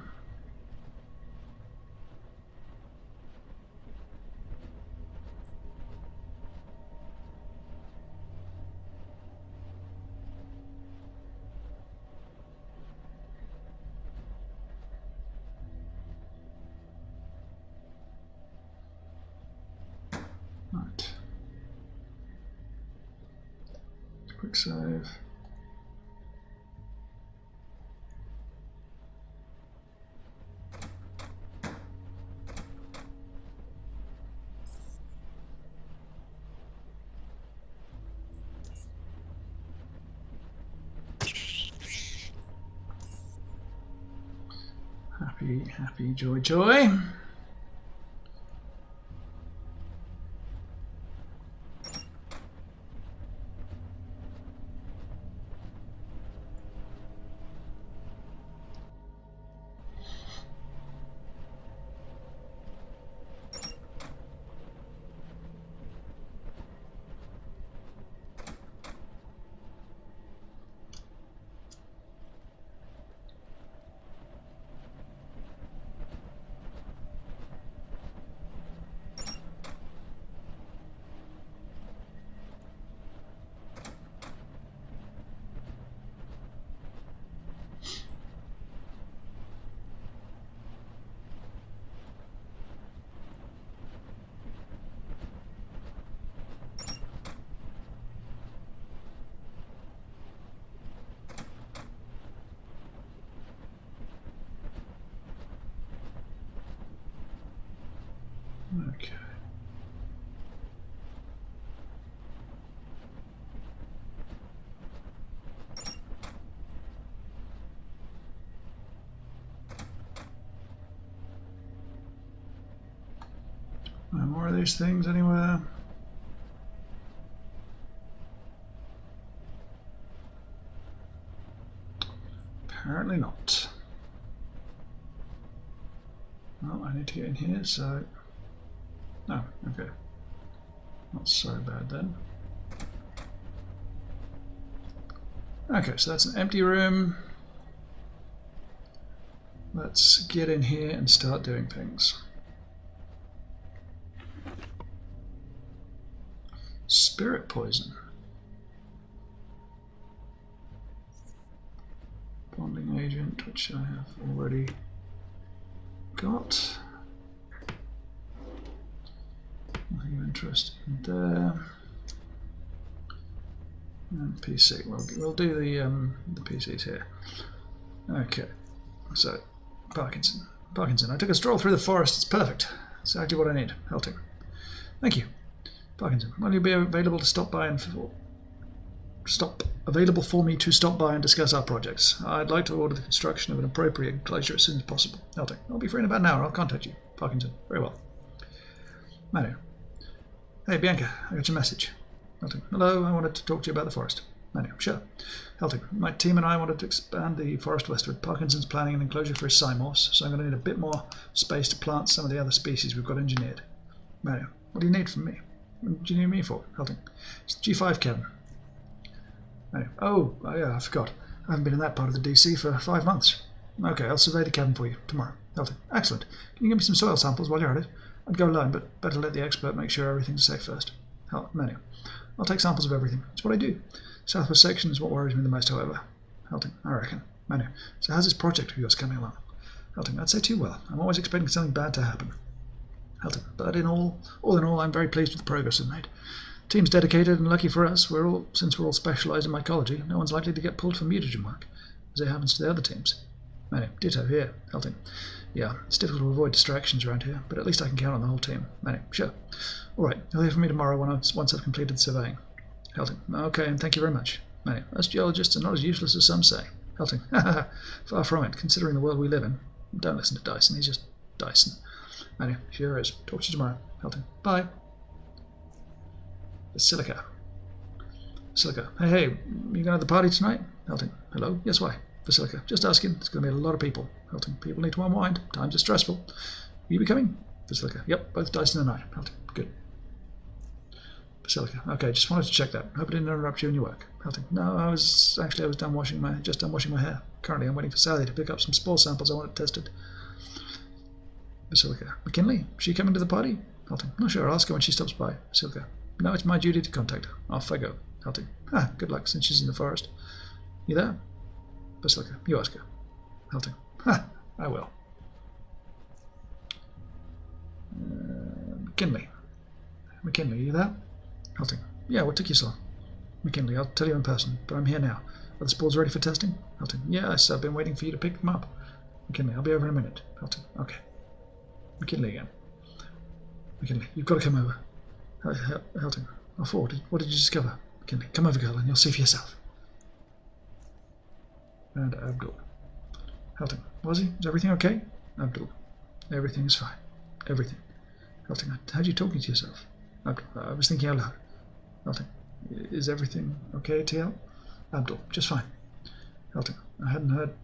Right. Quick save. Happy, happy, joy, joy. more of these things anywhere? Apparently not. Well, I need to get in here, so... No, okay. Not so bad then. Okay, so that's an empty room. Let's get in here and start doing things. Spirit poison. Bonding agent, which I have already got. Nothing of interest in there. And PC. We'll do the PCs here. Okay. So, Parkinson. I took a stroll through the forest. It's perfect. Exactly what I need. Helting. Thank you. Parkinson, will you be available to stop by and available for me to stop by and discuss our projects? I'd like to order the construction of an appropriate enclosure as soon as possible. Helting. I'll be free in about an hour. I'll contact you. Parkinson. Very well. Manu. Hey, Bianca. I got your message. Helting. Hello. I wanted to talk to you about the forest. Manu. Sure. Helting. My team and I wanted to expand the forest westward. Parkinson's planning an enclosure for his cymorphs, so I'm going to need a bit more space to plant some of the other species we've got engineered. Manu. What do you need from me? What do you need me for? Helting. It's the G5 cabin. Manu. Oh, yeah, I forgot. I haven't been in that part of the DC for 5 months. Okay, I'll survey the cabin for you tomorrow. Helting. Excellent. Can you give me some soil samples while you're at it? I'd go alone, but better let the expert make sure everything's safe first. Manu. I'll take samples of everything. It's what I do. Southwest section is what worries me the most, however. Helting. I reckon. Manu. So how's this project of yours coming along? Helting. I'd say too well. I'm always expecting something bad to happen. Helting. But all in all, I'm very pleased with the progress we've made. Team's dedicated, and lucky for us, since we're all specialised in mycology, no one's likely to get pulled for mutagen work, as it happens to the other teams. Manu. Ditto here. Helting. Yeah, it's difficult to avoid distractions around here, but at least I can count on the whole team. Manu. Sure. All right, you'll hear from me tomorrow once I've completed the surveying. Helting. Okay, and thank you very much. Manu. Us geologists are not as useless as some say. Helting. Far from it, considering the world we live in. Don't listen to Dyson, he's just Dyson. Manu. Sure is. Talk to you tomorrow. Helting. Bye. Basilica. Hey, you going to the party tonight? Helting. Hello? Yes, why? Basilica. Just asking. It's going to be a lot of people. Helting. People need to unwind. Times are stressful. Will you be coming? Basilica. Yep, both Dyson and I. Helting. Good. Basilica. Okay, just wanted to check that. Hope I didn't interrupt you in your work. Helting. No, I was just done washing my hair. Currently, I'm waiting for Sally to pick up some spore samples I wanted tested. Basilica. McKinley? Is she coming to the party? Helting. Not sure. I'll ask her when she stops by. Basilica. No, it's my duty to contact her. Off I go. Helting. Good luck since she's in the forest. You there? Basilica. You ask her. Helting. I will. McKinley. McKinley, you there? Helting. Yeah, what took you so long? McKinley, I'll tell you in person, but I'm here now. Are the spores ready for testing? Helting. Yes, I've been waiting for you to pick them up. McKinley, I'll be over in a minute. Helting. Okay. McKinley again. McKinley, you've got to come over. Helting. What did you discover? McKinley, come over, girl, and you'll see for yourself. And Abdul. Helting. Was he? Is everything okay? Abdul. Everything is fine. Everything. Helting. How'd you talking to yourself? Abdul. I was thinking out loud. Helting. Is everything okay, TL? Abdul. Just fine. Helting. I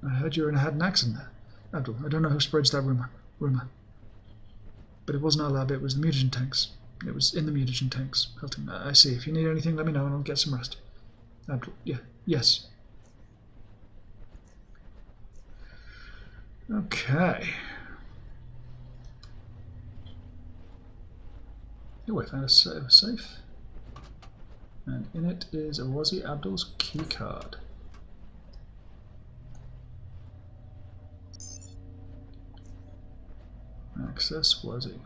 heard you had an accident there. Abdul. I don't know who spreads that rumor. But it wasn't our lab, it was the mutagen tanks. It was in the mutagen tanks. Helting. I see. If you need anything, let me know and I'll get some rest. Abdul. Yeah. Yes. Okay. Oh, I found a safe. And in it is Awazi Abdul's key card. Access Wazi.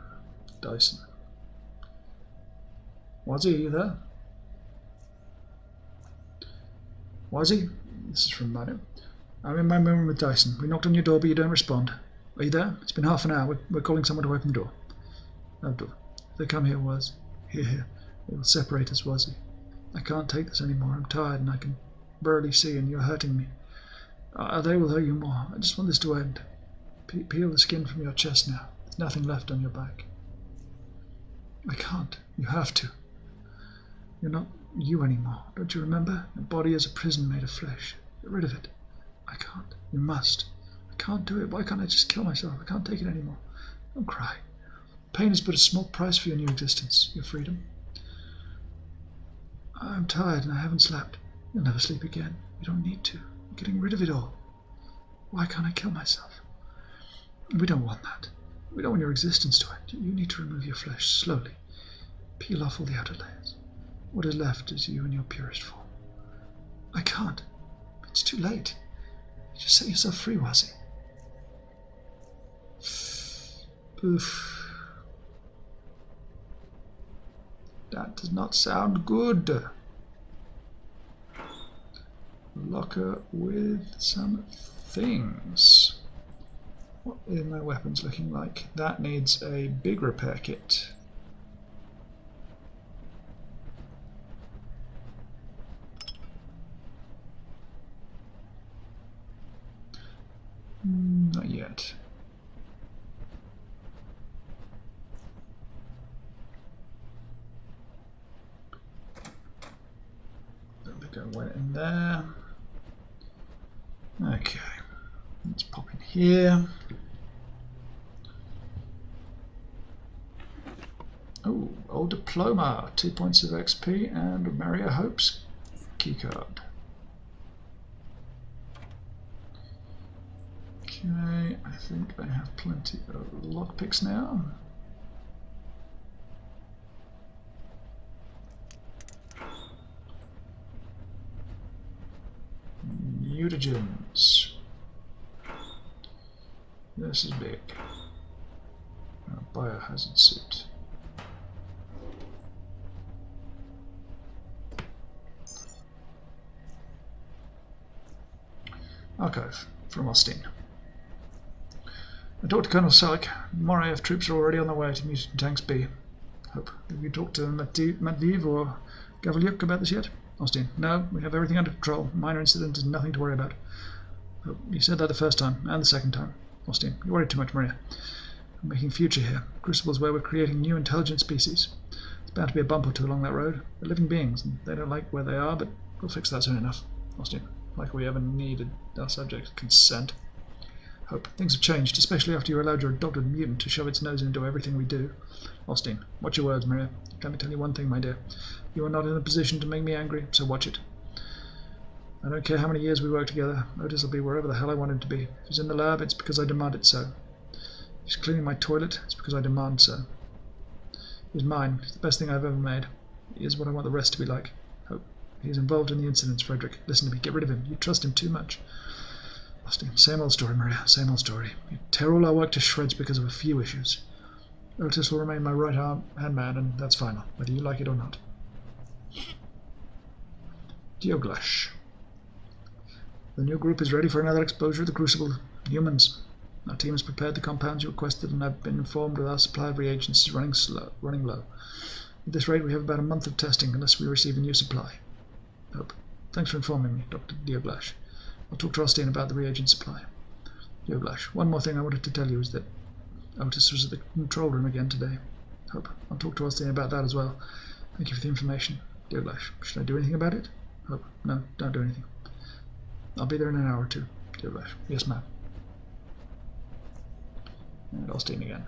Dyson. Wazi, are you there? Wazi? This is from Manu. I'm in my room with Dyson. We knocked on your door, but you don't respond. Are you there? It's been half an hour. We're calling someone to open the door. Abdul. If they come here, Waz. Here. It will separate us, Wazi. I can't take this anymore. I'm tired and I can barely see and you're hurting me. They will hurt you more. I just want this to end. Peel the skin from your chest now. There's nothing left on your back. I can't. You have to. You're not you anymore. Don't you remember? Your body is a prison made of flesh. Get rid of it. I can't. You must. I can't do it. Why can't I just kill myself? I can't take it anymore. Don't cry. Pain is but a small price for your new existence, your freedom. I'm tired and I haven't slept. You'll never sleep again. You don't need to. You're getting rid of it all. Why can't I kill myself? We don't want that. We don't want your existence to end. You need to remove your flesh slowly. Peel off all the outer layers. What is left is you in your purest form. I can't. It's too late. You just set yourself free, Wazzy. Oof. That does not sound good. Locker with some things. What is my weapons looking like? That needs a big repair kit. Not yet. Go wet in there. Okay, let's pop in here. Oh, old diploma, 2 points of XP, and Maria Hope's keycard. Okay, I think I have plenty of lockpicks now. Mutagens. This is big. A biohazard suit. Archive from Austin. I talked to Colonel Selleck. Moraev troops are already on their way to Mutant Tanks B. Hope. Have you talked to Matviv or Gavaliuk about this yet? Austin. No, we have everything under control. Minor incident is nothing to worry about. Hope. You said that the first time, and the second time. Austin. You worry too much, Maria. We're making future here. Crucible's where we're creating new intelligent species. There's bound to be a bump or two along that road. They're living beings, and they don't like where they are, but we'll fix that soon enough. Austin. Like we ever needed our subject's consent. Hope. Things have changed, especially after you allowed your adopted mutant to shove its nose into everything we do. Austin. Watch your words, Maria. Let me tell you one thing, my dear. You are not in a position to make me angry, so watch it. I don't care how many years we work together. Otis will be wherever the hell I want him to be. If he's in the lab, it's because I demand it so. If he's cleaning my toilet, it's because I demand so. He's mine. He's the best thing I've ever made. He is what I want the rest to be like. Hope. He's involved in the incidents, Frederick. Listen to me. Get rid of him. You trust him too much. Austin. Same old story, Maria. Same old story. You tear all our work to shreds because of a few issues. Otis will remain my right-hand man, and that's final, whether you like it or not. Dioglash. The new group is ready for another exposure of the Crucible. Humans. Our team has prepared the compounds you requested, and I've been informed that our supply of reagents is running low. At this rate, we have about a month of testing unless we receive a new supply. Hope. Thanks for informing me, Dr. Dioglash. I'll talk to Austin about the reagent supply. Dioglash. One more thing I wanted to tell you is that Otis was at the control room again today. Hope. I'll talk to Austin about that as well. Thank you for the information. Dioglash. Should I do anything about it? Hope. No, don't do anything. I'll be there in an hour or two. Dioglash. Yes, ma'am. And Austin again.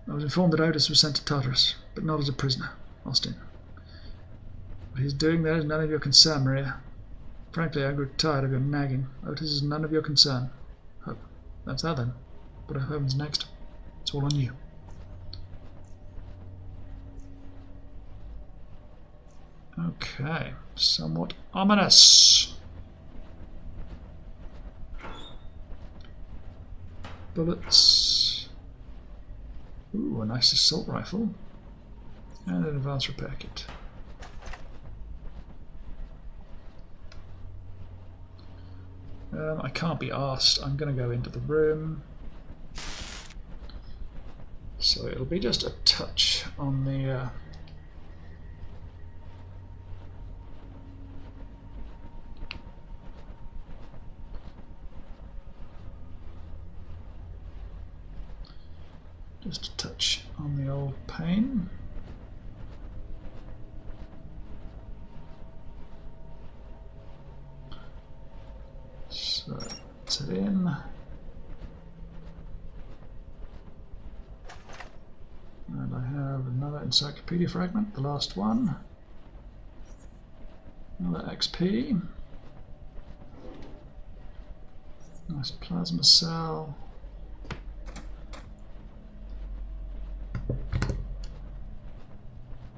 I was informed that Otis was sent to Tartarus, but not as a prisoner. Austin. What he's doing there is none of your concern, Maria. Frankly, I grew tired of your nagging. Otis is none of your concern. Hope. That's that then. What happens next? It's all on you. Okay. Somewhat ominous. Bullets. Ooh, a nice assault rifle. And an advanced repair kit. I can't be asked. I'm going to go into the room. So it'll be just a touch on the Just a touch on the old pane. So set it in. And I have another encyclopedia fragment, the last one. Another XP. Nice plasma cell.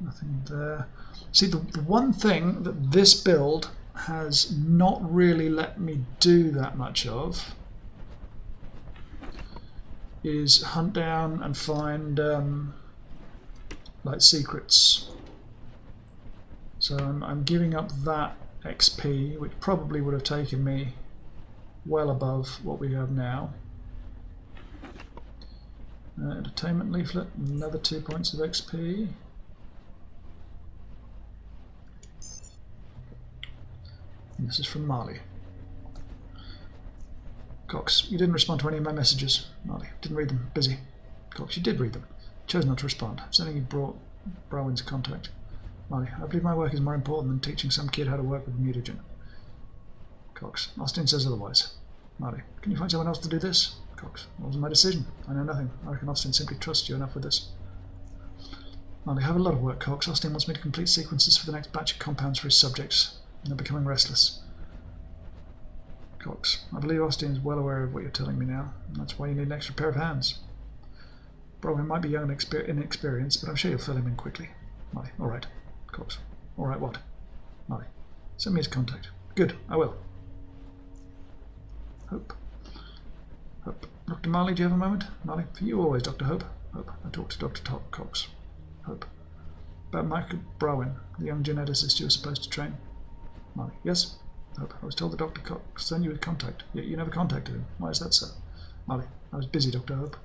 Nothing there. See, the one thing that this build has not really let me do that much of is hunt down and find like secrets. So I'm giving up that XP, which probably would have taken me well above what we have now. Entertainment leaflet, another 2 points of XP. And this is from Marley. Cox, you didn't respond to any of my messages. Marley, didn't read them. Busy. Cox, you did read them. Chose not to respond. Sending you brought Brow into contact. Marley, I believe my work is more important than teaching some kid how to work with mutagen. Cox, Austin says otherwise. Marley, can you find someone else to do this? Cox, it wasn't my decision. I know nothing. I reckon Austin simply trusts you enough with this. Marley, I have a lot of work, Cox. Austin wants me to complete sequences for the next batch of compounds for his subjects. They're becoming restless. Cox, I believe Austin is well aware of what you're telling me now, and that's why you need an extra pair of hands. Brogan might be young and inexperienced, but I'm sure you'll fill him in quickly. Marley, all right. Cox, all right what? Marley, send me his contact. Good, I will. Hope. Hope. Dr. Marley, do you have a moment? Marley, for you always, Dr. Hope. Hope, I talked to Dr. Cox. Hope. About Michael Browen, the young geneticist you were supposed to train. Marley, yes? Hope, I was told that Dr. Cox sent you a contact, yet you never contacted him. Why is that so? Marley, I was busy, Dr. Hope.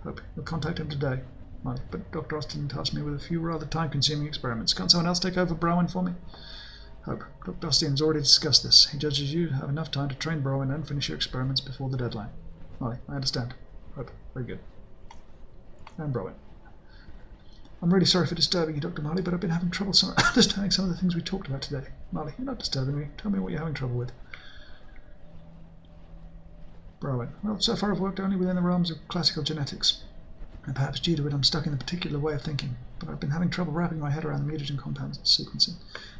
Hope, you'll contact him today. Marley, but Dr. Austin tasked me with a few rather time-consuming experiments. Can't someone else take over Browen for me? Hope, Dr. Austin's already discussed this. He judges you have enough time to train Browen and finish your experiments before the deadline. Marley, I understand. Hope, very good. And Browen. I'm really sorry for disturbing you, Dr. Marley, but I've been having trouble understanding some of the things we talked about today. Marley, you're not disturbing me. Tell me what you're having trouble with. Browen. Well, so far I've worked only within the realms of classical genetics. And perhaps due to it, I'm stuck in a particular way of thinking. But I've been having trouble wrapping my head around the mutagen compounds and sequencing.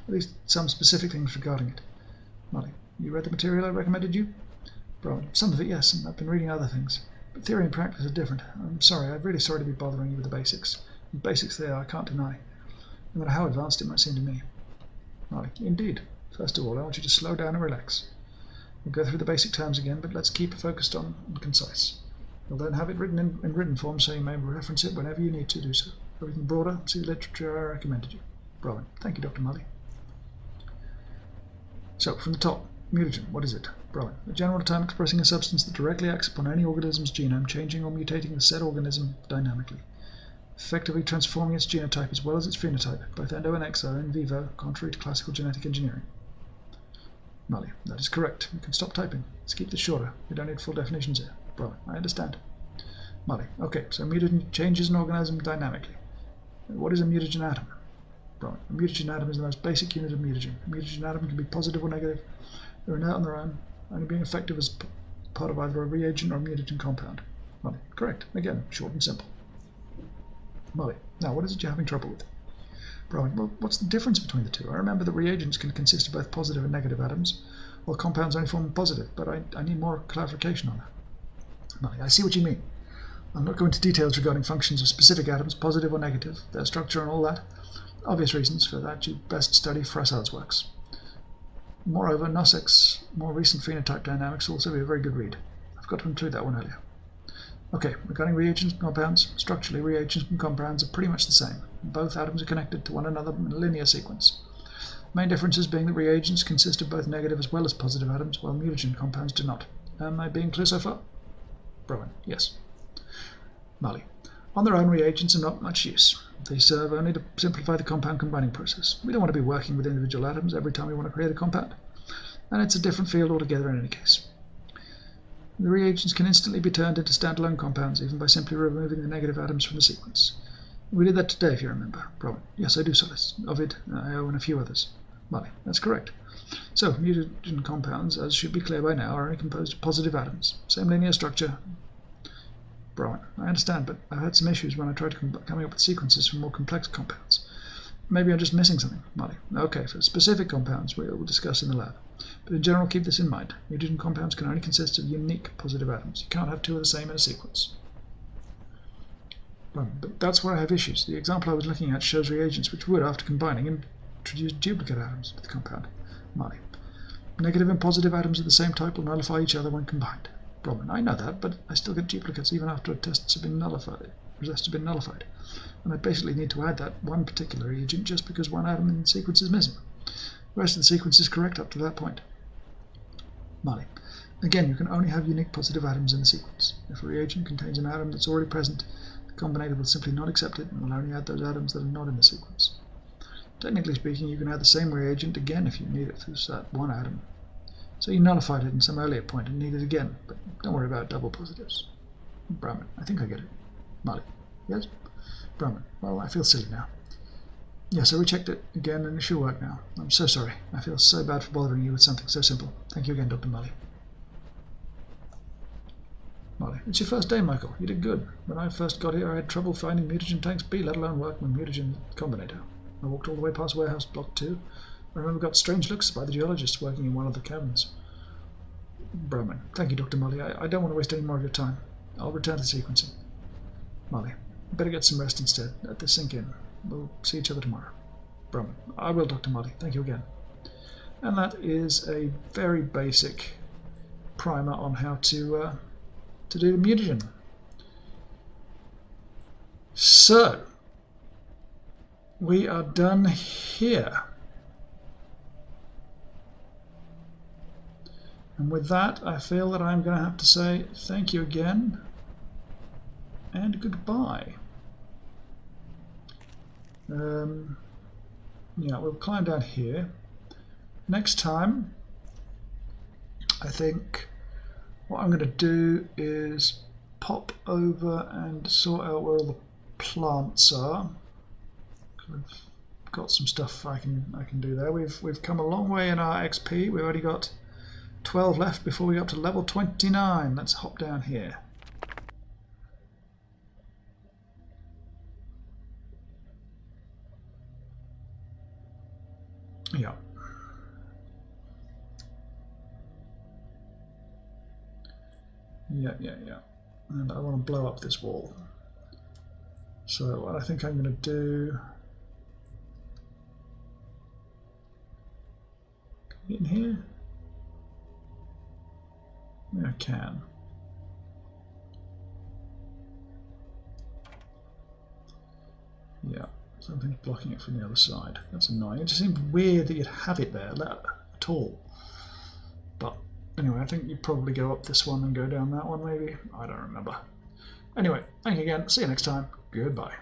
At least some specific things regarding it. Marley, you read the material I recommended you? Browen. Some of it, yes, and I've been reading other things. But theory and practice are different. I'm sorry, I'm really sorry to be bothering you with the basics. The basics there I can't deny, no matter how advanced it might seem to me. Marley, indeed. First of all, I want you to slow down and relax. We'll go through the basic terms again, but let's keep it focused on and concise. You'll then have it written in written form, so you may reference it whenever you need to do so. Everything broader, see the literature I recommended you. Browen. Thank you, Dr. Marley. So, from the top, mutagen, what is it? Browen. A general term expressing a substance that directly acts upon any organism's genome, changing or mutating the said organism dynamically, effectively transforming its genotype as well as its phenotype, both endo and exo, in vivo, contrary to classical genetic engineering. Marley, that is correct. You can stop typing. Let's keep this shorter. We don't need full definitions here. Browen, I understand. Marley, okay, so mutagen changes an organism dynamically. What is a mutagen atom? Browen, a mutagen atom is the most basic unit of mutagen. A mutagen atom can be positive or negative. They're inert on their own, only being effective as part of either a reagent or a mutagen compound. Marley, correct. Again, short and simple. Marley, now what is it you're having trouble with? Browen, well, what's the difference between the two? I remember that reagents can consist of both positive and negative atoms, while compounds only form positive, but I need more clarification on that. Marley, I see what you mean. I'll not go into details regarding functions of specific atoms, positive or negative, their structure and all that. Obvious reasons for that you'd best study Frassard's works. Moreover, Nossek's more recent phenotype dynamics will also be a very good read. I forgot to include that one earlier. Okay, regarding reagents and compounds, structurally reagents and compounds are pretty much the same. Both atoms are connected to one another in a linear sequence. Main differences being that reagents consist of both negative as well as positive atoms, while mutagen compounds do not. Am I being clear so far? Browen, yes. Marley, on their own, reagents are not much use. They serve only to simplify the compound combining process. We don't want to be working with individual atoms every time we want to create a compound, and it's a different field altogether in any case. The reagents can instantly be turned into standalone compounds, even by simply removing the negative atoms from the sequence. We did that today, if you remember. Robin. Yes, I do, Solis. Ovid, Io, and a few others. Molly. That's correct. So, mutagen compounds, as should be clear by now, are only composed of positive atoms. Same linear structure. Brian. I understand, but I've had some issues when I tried coming up with sequences for more complex compounds. Maybe I'm just missing something. Molly. Okay, for specific compounds, we will discuss in the lab. But in general, keep this in mind. Mutagen compounds can only consist of unique positive atoms. You can't have two of the same in a sequence. But that's where I have issues. The example I was looking at shows reagents which would, after combining, introduce duplicate atoms to the compound. Molly. Negative and positive atoms of the same type will nullify each other when combined. Bromine. I know that, but I still get duplicates even after tests have been nullified. And I basically need to add that one particular reagent just because one atom in the sequence is missing. The rest of the sequence is correct up to that point. Molly. Again, you can only have unique positive atoms in the sequence. If a reagent contains an atom that's already present, the combinator will simply not accept it and will only add those atoms that are not in the sequence. Technically speaking, you can add the same reagent again if you need it for that one atom. So you nullified it in some earlier point and need it again, but don't worry about double positives. Brahman. I think I get it. Molly. Yes? Brahman. Well, I feel silly now. Yes, I rechecked it again and it should work now. I'm so sorry. I feel so bad for bothering you with something so simple. Thank you again, Dr. Molly. Molly. It's your first day, Michael. You did good. When I first got here, I had trouble finding mutagen tanks B, let alone working with mutagen combinator. I walked all the way past warehouse block 2. I remember got strange looks by the geologists working in one of the cabins. Brahman. Thank you, Dr. Molly. I don't want to waste any more of your time. I'll return to sequencing. Molly. Better get some rest instead. Let this sink in. We'll see each other tomorrow. Brahman. I will, Dr. Molly. Thank you again. And that is a very basic primer on how to do the mutagen. So, we are done here. And with that, I feel that I'm going to have to say thank you again and goodbye. Yeah, we'll climb down here. Next time, I think what I'm going to do is pop over and sort out where all the plants are. We've got some stuff I can do there. We've come a long way in our XP. We've already got 12 left before we get up to level 29. Let's hop down here. Yeah. Yeah. And I want to blow up this wall. So what I think I'm going to do... Can I get in here? Yeah, I can. Yeah, something's blocking it from the other side. That's annoying. It just seems weird that you'd have it there at all. But anyway, I think you probably go up this one and go down that one maybe. I don't remember. Anyway, thank you again. See you next time. Goodbye.